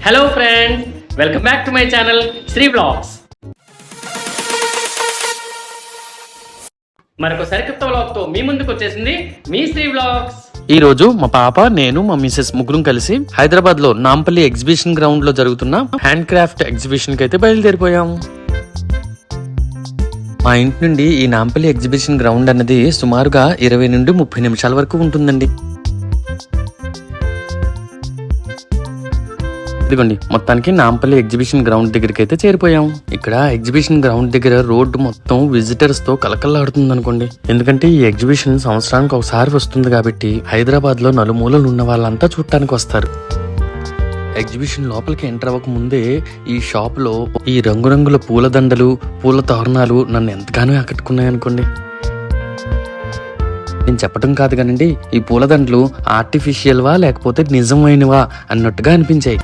Hello friends, welcome back to my channel Sri blogs. మరొక సరికొత్త వ్లాగ్తో మీ ముందుకు వచ్చేసింది మీ శ్రీ బ్లాగ్స్. ఈ రోజు మా పాప, నేను, మా మిసెస్ ముగ్గురం కలిసి హైదరాబాద్ లో నాంపల్లి ఎగ్జిబిషన్ గ్రౌండ్ లో జరుగుతున్న హ్యాండ్ క్రాఫ్ట్ ఎగ్జిబిషన్ కి అయితే బయలుదేరిపోయాము. మా ఇంటి నుండి ఈ నాంపల్లి ఎగ్జిబిషన్ గ్రౌండ్ అన్నది సుమారుగా 20 నుండి 30 నిమిషాల వరకు ఉంటుందండి. ఇదిగోండి, మొత్తానికి నాంపల్లి ఎగ్జిబిషన్ గ్రౌండ్ దగ్గరికి అయితే చేరిపోయాం. ఇక్కడ ఎగ్జిబిషన్ గ్రౌండ్ దగ్గర రోడ్డు మొత్తం విజిటర్స్ తో కలకల్లాడుతుంది అనుకోండి. ఎందుకంటే ఈ ఎగ్జిబిషన్ సంవత్సరానికి ఒకసారి వస్తుంది కాబట్టి హైదరాబాద్ లో నలుమూలలు ఉన్న వాళ్ళంతా చూడటానికి వస్తారు. ఎగ్జిబిషన్ లోపలికి ఎంటర్ అవ్వక ముందే ఈ షాప్ లో ఈ రంగురంగుల పూలదండలు, పూల తోరణాలు నన్ను ఎంతగానో ఆకట్టుకున్నాయి అనుకోండి. నేను చెప్పటం కాదు కానండి, ఈ పూలదండలు ఆర్టిఫిషియల్వా లేకపోతే నిజమైనవా అన్నట్టుగా అనిపించాయి.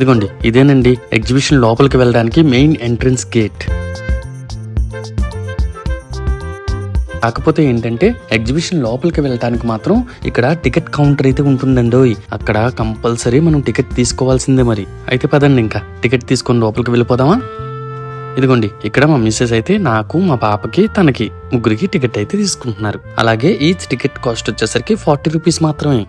ఇదిగోండి, ఇదేనండి ఎగ్జిబిషన్ లోపలికి వెళ్ళడానికి మెయిన్ ఎంట్రన్స్ గేట్. కాకపోతే ఏంటంటే ఎగ్జిబిషన్ లోపలికి వెళ్ళటానికి మాత్రం ఇక్కడ టికెట్ కౌంటర్ అయితే ఉంటుందండి. అక్కడ కంపల్సరీ మనం టికెట్ తీసుకోవాల్సిందే. మరి అయితే పదండి, ఇంకా టికెట్ తీసుకొని లోపలికి వెళ్ళిపోదామా. ఇదిగోండి, ఇక్కడ మా మిస్సెస్ అయితే నాకు, మా పాపకి, తనకి ముగ్గురికి టికెట్ అయితే తీసుకుంటున్నారు. అలాగే ఈచ్ టికెట్ కాస్ట్ వచ్చేసరికి 40 రూపీస్ మాత్రమే.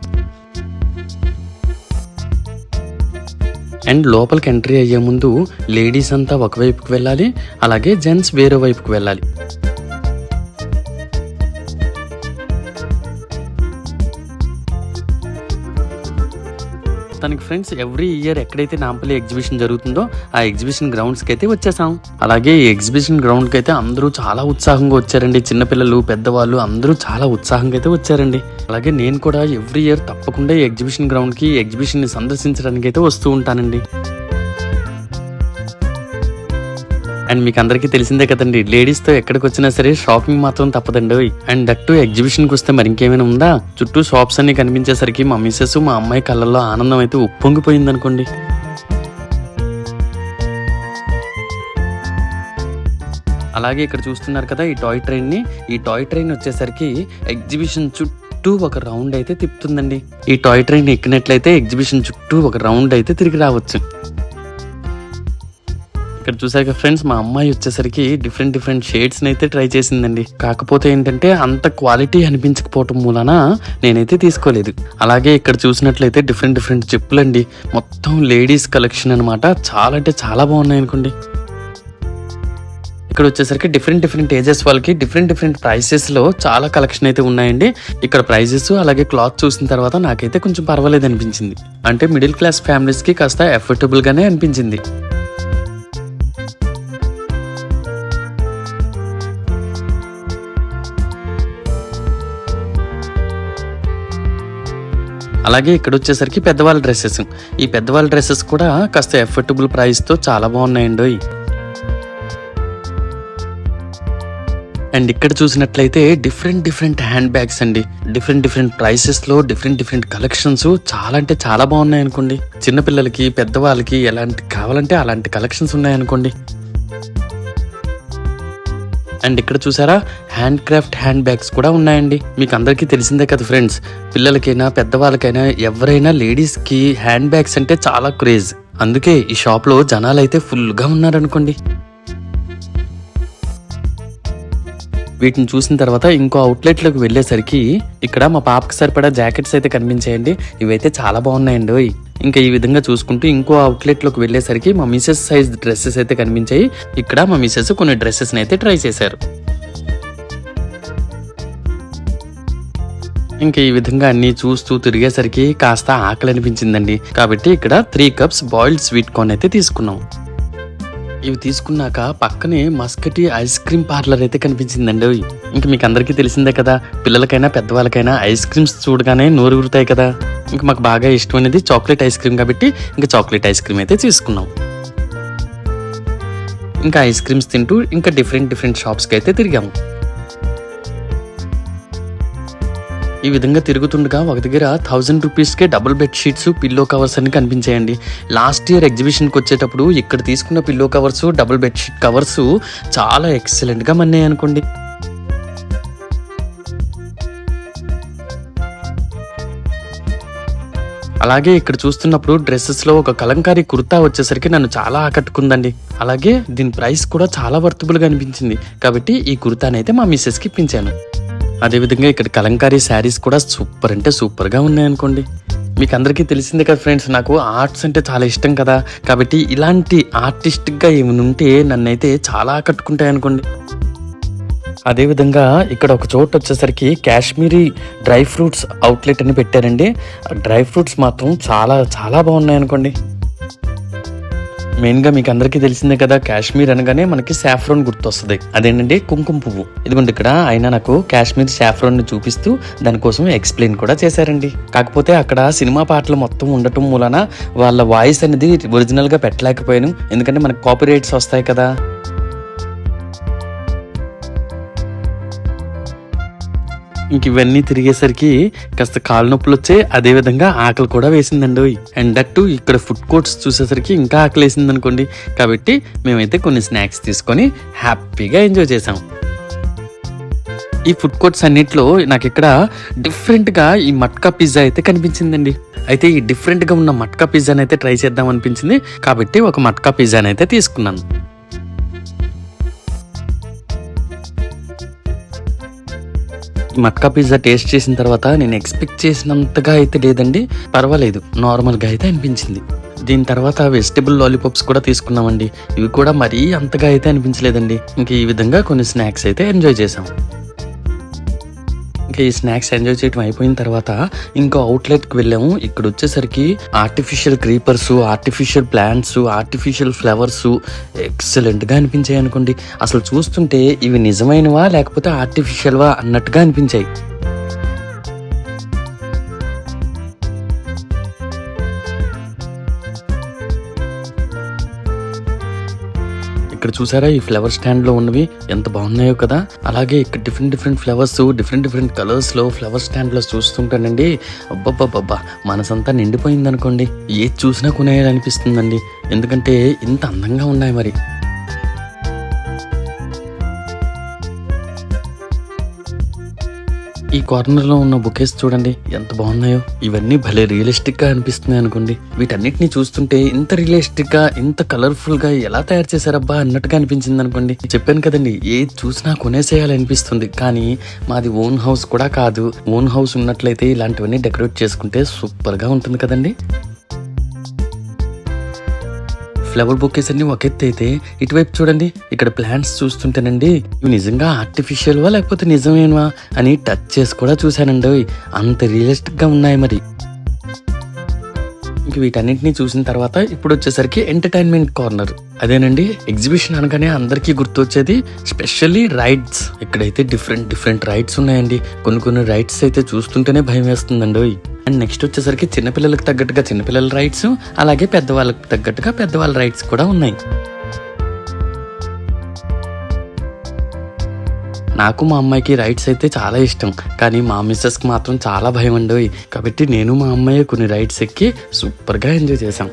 అండ్ లోపలికి ఎంట్రీ అయ్యే ముందు లేడీస్ అంతా ఒకవైపుకి వెళ్ళాలి, అలాగే జెంట్స్ వేరే వైపుకి వెళ్ళాలి. తనకి ఫ్రెండ్స్, ఎవ్రీ ఇయర్ ఎక్కడైతే నాంపల్లి ఎగ్జిబిషన్ జరుగుతుందో ఆ ఎగ్జిబిషన్ గ్రౌండ్స్ కి అయితే వచ్చేసాం. అలాగే ఈ ఎగ్జిబిషన్ గ్రౌండ్ కి అయితే అందరూ చాలా ఉత్సాహంగా వచ్చారండి. చిన్నపిల్లలు, పెద్దవాళ్ళు అందరూ చాలా ఉత్సాహంగా అయితే వచ్చారండి. అలాగే నేను కూడా ఎవ్రీ ఇయర్ తప్పకుండా ఈ ఎగ్జిబిషన్ గ్రౌండ్ కి ఎగ్జిబిషన్ ని సందర్శించడానికి అయితే వస్తూ ఉంటానండి. అండ్ మీకు అందరికీ తెలిసిందే కదండి, లేడీస్ తో ఎక్కడికి వచ్చినా సరే షాపింగ్ మాత్రం తప్పదండి. అండ్ దట్టు ఎగ్జిబిషన్ కి వస్తే మరి ఇంకేమైనా ఉందా, చుట్టూ షాప్స్ అన్ని కనిపించేసరికి మా మిస్సెస్, మా అమ్మాయి కళ్ళల్లో ఆనందం అయితే ఉప్పొంగిపోయింది అనుకోండి. అలాగే ఇక్కడ చూస్తున్నారు కదా ఈ టాయ్ ట్రైన్ ని. ఈ టాయ్ ట్రైన్ వచ్చేసరికి ఎగ్జిబిషన్ చుట్టూ ఒక రౌండ్ అయితే తిప్పుతుందండి. ఈ టాయ్ ట్రైన్ ఎక్కినట్లయితే ఎగ్జిబిషన్ చుట్టూ ఒక రౌండ్ అయితే తిరిగి రావచ్చు. ఇక్కడ చూసాక ఫ్రెండ్స్, మా అమ్మాయి వచ్చేసరికి డిఫరెంట్ షేడ్స్ అయితే ట్రై చేసిందండి. కాకపోతే ఏంటంటే అంత క్వాలిటీ అనిపించకపోవటం మూలన నేనైతే తీసుకోలేదు. అలాగే ఇక్కడ చూసినట్లయితే డిఫరెంట్ చెప్పులండి. మొత్తం లేడీస్ కలెక్షన్ అనమాట. చాలా అంటే చాలా బాగున్నాయి అనుకోండి. ఇక్కడ వచ్చేసరికి డిఫరెంట్ ఏజెస్ వాళ్ళకి డిఫరెంట్ ప్రైసెస్ లో చాలా కలెక్షన్ అయితే ఉన్నాయండి. ఇక్కడ ప్రైజెస్ అలాగే క్లాత్ చూసిన తర్వాత నాకైతే కొంచెం పర్వాలేదు అనిపించింది. అంటే మిడిల్ క్లాస్ ఫ్యామిలీస్ కి కాస్త అఫోర్డబుల్ గానే అనిపించింది. అలాగే ఇక్కడ వచ్చేసరికి పెద్దవాళ్ళ డ్రెస్సెస్. ఈ పెద్దవాళ్ళ డ్రెస్సెస్ కూడా కాస్త అఫోర్డబుల్ ప్రైస్ తో చాలా బాగున్నాయండి. అండ్ ఇక్కడ చూసినట్లయితే డిఫరెంట్ హ్యాండ్ బ్యాగ్స్ అండి. డిఫరెంట్ ప్రైసెస్ లో డిఫరెంట్ కలెక్షన్స్ చాలా అంటే చాలా బాగున్నాయి అనుకోండి. చిన్నపిల్లలకి, పెద్దవాళ్ళకి ఎలాంటి కావాలంటే అలాంటి కలెక్షన్స్ ఉన్నాయనుకోండి. అండ్ ఇక్కడ చూసారా, హ్యాండ్ క్రాఫ్ట్ హ్యాండ్ బ్యాగ్స్ కూడా ఉన్నాయండి. మీకు అందరికీ తెలిసిందే కదా ఫ్రెండ్స్, పిల్లలకైనా పెద్దవాళ్ళకైనా ఎవరైనా లేడీస్ కి హ్యాండ్ బ్యాగ్స్ అంటే చాలా క్రేజ్. అందుకే ఈ షాప్ లో జనాలు అయితే ఫుల్ గా ఉన్నారనుకోండి. వీటిని చూసిన తర్వాత ఇంకో అవుట్లెట్ లోకి వెళ్ళేసరికి ఇక్కడ మా పాపకి సరిపడా జాకెట్స్ అయితే కనిపించాయండి. ఇవైతే చాలా బాగున్నాయండి. ఇంకా ఈ విధంగా చూసుకుంటూ ఇంకో అవుట్లెట్ లోకి వెళ్ళేసరికి మా మిసెస్ సైజ్ డ్రెస్సెస్ అయితే కనిపించాయి. ఇక్కడ మా మిసెస్ కొన్ని డ్రెస్సెస్ అయితే ట్రై చేశారు. ఇంకా ఈ విధంగా అన్ని చూస్తూ తిరిగేసరికి కాస్త ఆకలి అనిపించిందండి. కాబట్టి ఇక్కడ 3 కప్స్ బాయిల్డ్ స్వీట్ కార్న్ అయితే తీసుకున్నాం. ఇవి తీసుకున్నాక పక్కనే మస్కటి ఐస్ క్రీమ్ పార్లర్ అయితే కనిపించిందండి. ఇంకా మీకు అందరికీ తెలిసిందే కదా, పిల్లలకైనా పెద్దవాళ్ళకైనా ఐస్ క్రీమ్స్ చూడగానే నోరు ఊరుతాయి కదా. ఇంకా మాకు బాగా ఇష్టమైనది చాక్లెట్ ఐస్ క్రీమ్ కాబట్టి ఇంకా చాక్లెట్ ఐస్ క్రీమ్ అయితే తీసుకున్నాం. ఇంకా ఐస్ క్రీమ్స్ తింటూ ఇంకా డిఫరెంట్ షాప్స్కి అయితే తిరిగాము. ఈ విధంగా తిరుగుతుండగా ఒక దగ్గర 1000 రూపీస్కే double bed sheets, pillow covers అని కనిపించాయండి. లాస్ట్ ఇయర్ ఎగ్జిబిషన్కి వచ్చేటప్పుడు ఇక్కడ తీసుకున్న pillow covers, double bed sheet covers చాలా ఎక్సలెంట్గా మన్నాయి అనుకోండి. అలాగే ఇక్కడ చూస్తున్నప్పుడు డ్రెస్సెస్ లో ఒక కలంకారీ కుర్తా వచ్చేసరికి నన్ను చాలా ఆకట్టుకుందండి. అలాగే దీని ప్రైస్ కూడా చాలా వర్తబుల్ గా అనిపించింది కాబట్టి ఈ కుర్తానైతే మా మిస్సెస్ కి ఇప్పించాను. అదేవిధంగా ఇక్కడ కలంకారీ శారీస్ కూడా సూపర్ అంటే సూపర్ గా ఉన్నాయనుకోండి. మీకు అందరికీ తెలిసిందే కదా ఫ్రెండ్స్, నాకు ఆర్ట్స్ అంటే చాలా ఇష్టం కదా, కాబట్టి ఇలాంటి ఆర్టిస్టిక్ గా ఏమైనా ఉంటే నన్నైతే చాలా ఆకట్టుకుంటాయి అనుకోండి. అదేవిధంగా ఇక్కడ ఒక చోటు వచ్చేసరికి కాశ్మీరీ డ్రై ఫ్రూట్స్ అవుట్లెట్ అని పెట్టారండి. డ్రై ఫ్రూట్స్ మాత్రం చాలా చాలా బాగున్నాయి అనుకోండి. మెయిన్గా మీకు అందరికీ తెలిసిందే కదా, కాశ్మీర్ అనగానే మనకి సాఫ్రాన్ గుర్తొస్తుంది. అదేంటంటే కుంకుమ పువ్వు. ఇదిగోండి ఇక్కడ ఆయన నాకు కాశ్మీర్ సాఫ్రాన్ ని చూపిస్తూ దానికోసం ఎక్స్ప్లెయిన్ కూడా చేశారండి. కాకపోతే అక్కడ సినిమా పాటలు మొత్తం ఉండటం మూలన వాళ్ళ వాయిస్ అనేది ఒరిజినల్ గా పెట్టలేకపోయాను, ఎందుకంటే మనకు కాపీ రైట్స్ వస్తాయి కదా. ఇంక ఇవన్నీ తిరిగేసరికి కాస్త కాళ్ళు నొప్పులు వచ్చాయి, అదేవిధంగా ఆకలి కూడా వేసిందండి. అండ్ దట్టు ఇక్కడ ఫుడ్ కోర్ట్స్ చూసేసరికి ఇంకా ఆకలి వేసింది అనుకోండి. కాబట్టి మేమైతే కొన్ని స్నాక్స్ తీసుకొని హ్యాపీగా ఎంజాయ్ చేసాం. ఈ ఫుడ్ కోర్ట్స్ అన్నిట్లో నాకు ఇక్కడ డిఫరెంట్గా ఈ మట్కా పిజ్జా అయితే కనిపించిందండి. అయితే ఈ డిఫరెంట్గా ఉన్న మట్కా పిజ్జాని అయితే ట్రై చేద్దాం అనిపించింది కాబట్టి ఒక మట్కా పిజ్జాని అయితే తీసుకున్నాను. మట్కా పిజ్జా టేస్ట్ చేసిన తర్వాత నేను ఎక్స్పెక్ట్ చేసినంతగా అయితే లేదండి, పర్వాలేదు, నార్మల్గా అయితే అనిపించింది. దీని తర్వాత వెజిటబుల్ లాలీపాప్స్ కూడా తీసుకున్నామండి. ఇవి కూడా మరీ అంతగా అయితే అనిపించలేదండి. ఇంక ఈ విధంగా కొన్ని స్నాక్స్ అయితే ఎంజాయ్ చేసాం. ఇంకా ఈ స్నాక్స్ ఎంజాయ్ చేయడం అయిపోయిన తర్వాత ఇంకో అవుట్లెట్కి వెళ్ళాము. ఇక్కడ వచ్చేసరికి artificial creepers, artificial plants, artificial flowers ఎక్సలెంట్గా అనిపించాయి అనుకోండి. అసలు చూస్తుంటే ఇవి నిజమైనవా లేకపోతే ఆర్టిఫిషియల్వా అన్నట్టుగా అనిపించాయి. ఇక్కడ చూసారా ఈ ఫ్లవర్ స్టాండ్ లో ఉన్నవి ఎంత బాగున్నాయో కదా. అలాగే ఇక్కడ డిఫరెంట్ ఫ్లవర్స్, డిఫరెంట్ కలర్స్ లో ఫ్లవర్ స్టాండ్ లో చూస్తుంటానండి. అబ్బబ్బబ్బబ్బా, మనసంతా నిండిపోయింది అనుకోండి. ఏది చూసినా కొనేయాలనిపిస్తుందండి, ఎందుకంటే ఇంత అందంగా ఉన్నాయి మరి. ఈ కార్నర్ లో ఉన్న బుకేస్ చూడండి ఎంత బాగున్నాయో. ఇవన్నీ భలే రియలిస్టిక్ గా అనిపిస్తున్నాయి అనుకోండి. వీటన్నిటిని చూస్తుంటే ఇంత రియలిస్టిక్ గా, ఇంత కలర్ఫుల్ గా ఎలా తయారు చేశారబ్బా అన్నట్టుగా అనిపించింది అనుకోండి. చెప్పాను కదండి, ఏది చూసినా కొనేసేయాలనిపిస్తుంది. కానీ మాది ఓన్ హౌస్ కూడా కాదు. ఓన్ హౌస్ ఉన్నట్లయితే ఇలాంటివన్నీ డెకరేట్ చేసుకుంటే సూపర్ గా ఉంటుంది కదండి. ఫ్లవర్ బొకేస్ అన్ని ఒక ఎత్తు అయితే ఇటువైపు చూడండి, ఇక్కడ ప్లాంట్స్ చూస్తుంటేనండి ఇవి నిజంగా ఆర్టిఫిషియల్వా లేకపోతే నిజమేనా అని టచ్ చేసి కూడా చూశానండి. అంత రియలిస్టిక్ గా ఉన్నాయి మరి. ఇంక వీటన్నింటినీ చూసిన తర్వాత ఇప్పుడు వచ్చేసరికి ఎంటర్టైన్మెంట్ కార్నర్. అదేనండి, ఎగ్జిబిషన్ అనగానే అందరికీ గుర్తొచ్చేది స్పెషల్లీ రైడ్స్. ఇక్కడైతే డిఫరెంట్ రైడ్స్ ఉన్నాయండి. కొన్ని రైడ్స్ అయితే చూస్తుంటేనే భయం వేస్తుందండి. అండ్ నెక్స్ట్ వచ్చేసరికి చిన్నపిల్లలకు తగ్గట్టుగా చిన్నపిల్లల రైడ్స్, అలాగే పెద్దవాళ్ళకి తగ్గట్టుగా పెద్దవాళ్ళ రైడ్స్ కూడా ఉన్నాయి. నాకు మా అమ్మాయికి రైడ్స్ అయితే చాలా ఇష్టం, కానీ మా మిస్సెస్కి మాత్రం చాలా భయం అండి. కాబట్టి నేను మా అమ్మాయి కొన్ని రైడ్స్ ఎక్కి సూపర్గా ఎంజాయ్ చేశాం.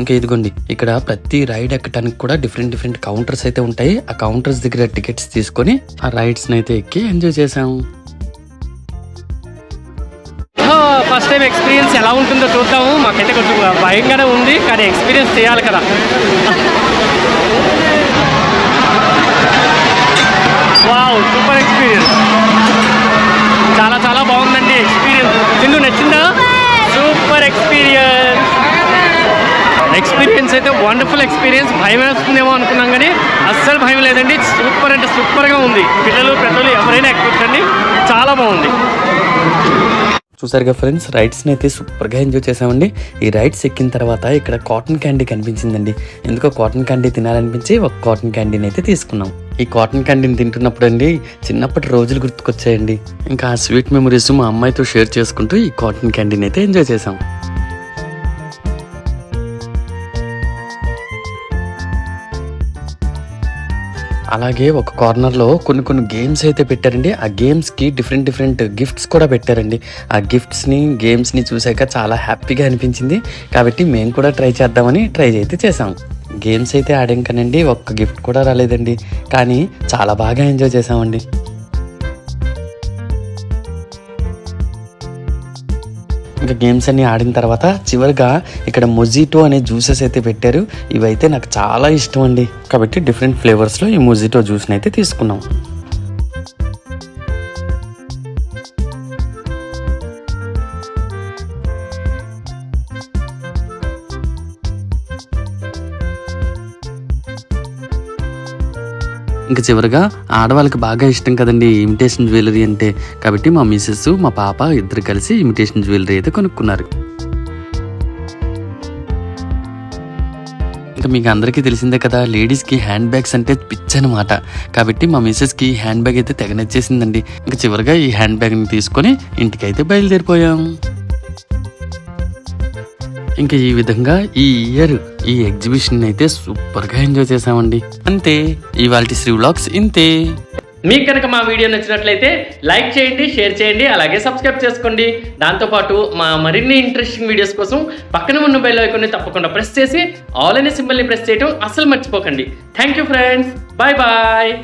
ఇంకా ఇదిగోండి, ఇక్కడ ప్రతి రైడ్ ఎక్కడానికి కూడా డిఫరెంట్ కౌంటర్స్ అయితే ఉంటాయి. ఆ కౌంటర్స్ దగ్గర టికెట్స్ తీసుకొని ఆ రైడ్స్ అయితే ఎక్కి ఎంజాయ్ చేసాము. ఫస్ట్ టైం ఎక్స్పీరియన్స్ ఎలా ఉంటుందో చూద్దాము. మాకైతే కొంచెం భయంగానే ఉంది, కానీ ఎక్స్పీరియన్స్ చేయాలి కదా. వావ్, సూపర్ ఎక్స్పీరియన్స్, చాలా చాలా బాగుందండి ఎక్స్పీరియన్స్. సింధు నచ్చిందా? సూపర్ ఎక్స్పీరియన్స్ అయితే వండర్ఫుల్ ఎక్స్పీరియన్స్. భయం వేస్తుందేమో అనుకున్నాం కానీ అస్సలు భయం లేదండి. సూపర్ అంటే సూపర్గా ఉంది. పిల్లలు పెద్దలు ఎవరైనా ఎక్కొచ్చండి, చాలా బాగుంది. చూసారుగా ఫ్రెండ్స్, రైడ్స్ని అయితే సూపర్గా ఎంజాయ్ చేసామండి. ఈ రైడ్స్ ఎక్కిన తర్వాత ఇక్కడ కాటన్ క్యాండీ కనిపించిందండి. ఎందుకో కాటన్ క్యాండీ తినాలనిపించి ఒక కాటన్ క్యాండీని అయితే తీసుకున్నాం. ఈ కాటన్ క్యాండీని తింటున్నప్పుడు అండి చిన్నప్పటి రోజులు గుర్తుకొచ్చాయండి. ఇంకా ఆ స్వీట్ మెమరీస్ మా అమ్మాయితో షేర్ చేసుకుంటూ ఈ కాటన్ క్యాండీని అయితే ఎంజాయ్ చేసాం. అలాగే ఒక కార్నర్లో కొన్ని గేమ్స్ అయితే పెట్టారండి. ఆ గేమ్స్కి డిఫరెంట్ గిఫ్ట్స్ కూడా పెట్టారండి. ఆ గిఫ్ట్స్ని గేమ్స్ని చూసాక చాలా హ్యాపీగా అనిపించింది. కాబట్టి మేము కూడా ట్రై చేద్దామని ట్రై అయితే చేసాం. గేమ్స్ అయితే ఆడాం కానండి, ఒక్క గిఫ్ట్ కూడా రాలేదండి. కానీ చాలా బాగా ఎంజాయ్ చేసామండి. ఇంకా గేమ్స్ అన్ని ఆడిన తర్వాత చివరిగా ఇక్కడ మొజిటో అనే జ్యూసెస్ అయితే పెట్టారు. ఇవైతే నాకు చాలా ఇష్టం అండి. కాబట్టి డిఫరెంట్ ఫ్లేవర్స్లో ఈ మొజిటో జ్యూస్ని అయితే తీసుకున్నాం. ఇంకా చివరిగా ఆడవాళ్ళకి బాగా ఇష్టం కదండి ఇమిటేషన్ జ్యువెలరీ అంటే. కాబట్టి మా మిసెస్ మా పాప ఇద్దరు కలిసి ఇమిటేషన్ జ్యువెలరీ అయితే కొనుక్కున్నారు. ఇంకా మీకు అందరికీ తెలిసిందే కదా, లేడీస్కి హ్యాండ్ బ్యాగ్స్ అంటే పిచ్చి అనమాట. కాబట్టి మా మిసెస్కి హ్యాండ్ బ్యాగ్ అయితే తెగ నచ్చేసిందండి. ఇంకా చివరిగా ఈ హ్యాండ్ బ్యాగ్ని తీసుకొని ఇంటికి అయితే బయలుదేరిపోయాం. ఇంకా ఈ విధంగా ఈ ఇయర్ ఈ ఎగ్జిబిషన్ అయితే సూపర్గా ఎంజాయ్ చేసామండి. అంతే, ఇవాల్టి శ్రీ వ్లాగ్స్ ఇంతే. మీకు కనుక మా వీడియో నచ్చినట్లయితే లైక్ చేయండి, షేర్ చేయండి, అలాగే సబ్స్క్రైబ్ చేసుకోండి. దాంతోపాటు మా మరిన్ని ఇంట్రెస్టింగ్ వీడియోస్ కోసం పక్కన ఉన్న బెల్ ఐకాన్ని తప్పకుండా ప్రెస్ చేసి ఆల్ అనే సింబల్ని ప్రెస్ చేయడం అస్సలు మర్చిపోకండి. Thank you friends, bye bye.